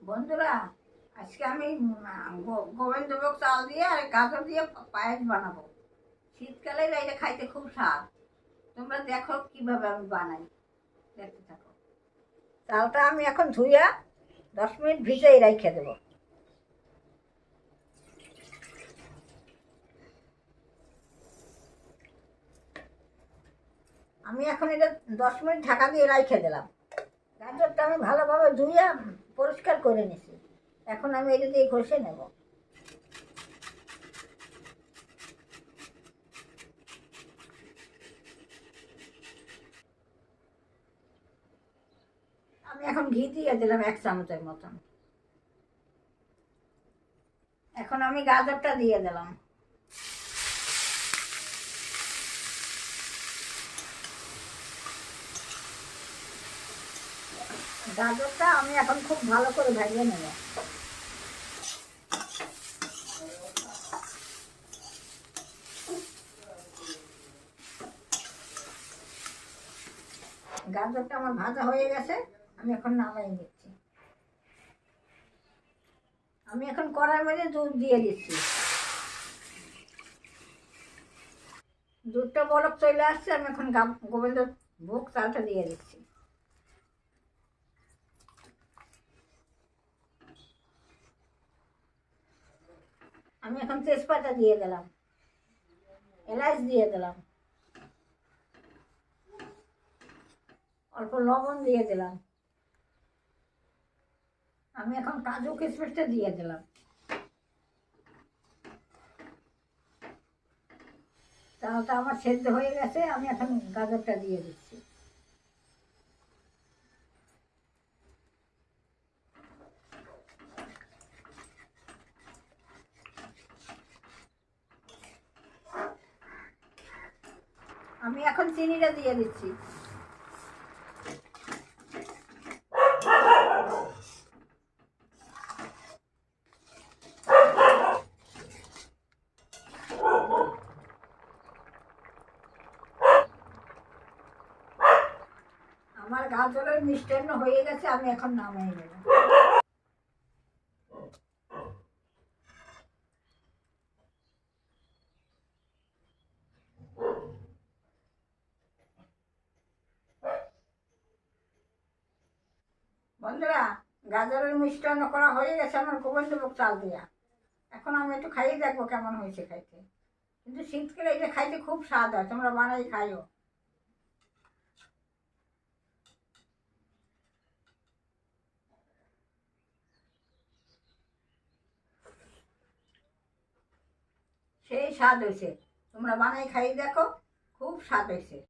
বন্ধুরা, আজকে আমি গোবিন্দভোগ চাল দিয়ে আর গাজর দিয়ে পায়েস বানাবো। শীতকালে এটা খাইতে খুব স্বাদ। তোমরা দেখো কিভাবে আমি বানাই, দেখতে থাকো। চালটা আমি এখন ধুইয়া 10 মিনিট ভিজেই রেখে দেবো। আমি এখন এটা 10 মিনিট ঢাকা দিয়ে রেখে দিলাম। গাজরটা আমি ভালোভাবে ধুইয়া পরিষ্কার করে নিছি। এখন আমি এটা দিয়ে ঘষে নেব। আমি এখন ঘি দিয়ে দিলাম 1 চামচের মতন। এখন আমি গাজরটা দিয়ে দিলাম। গাজরটা আমি এখন খুব ভালো করে ভেজে নেব। গাজরটা আমার ভাজা হয়ে গেছে, আমি এখন নামাই নিচ্ছি। আমি এখন কড়াইয়ের মধ্যে দুধ দিয়ে দিচ্ছি। দুধটা বলক চলে আসছে, আমি এখন গোবিন্দভোগ চালটা দিয়ে দিচ্ছি। আমি এখন তেজপাতা দিয়ে দিলাম, এলাচ দিয়ে দিলাম, অল্প লবণ দিয়ে দিলাম। আমি এখন কাজু কিশমিশটা দিয়ে দিলাম। চালটা আমার সেদ্ধ হয়ে গেছে, আমি এখন গাজরটা দিয়ে দিচ্ছি। আমি এখন চিনিটা দিয়ে দিচ্ছি। আমার গাজরের মিষ্টান্ন হয়ে গেছে, আমি এখন নামাই নেব। বন্ধুরা, গাজরের মিষ্টান্ন করা হয়ে গেছে আমার গোবিন্দভোগ চাল দিয়া। এখন আমি একটু খাইয়ে দেখবো কেমন হয়েছে খাইতে। কিন্তু শীতকালে এটা খাইতে খুব স্বাদ হয়, তোমরা বানাই খাইও। সেই স্বাদ হয়েছে, তোমরা বানাই খাইয়ে দেখো, খুব স্বাদ হয়েছে।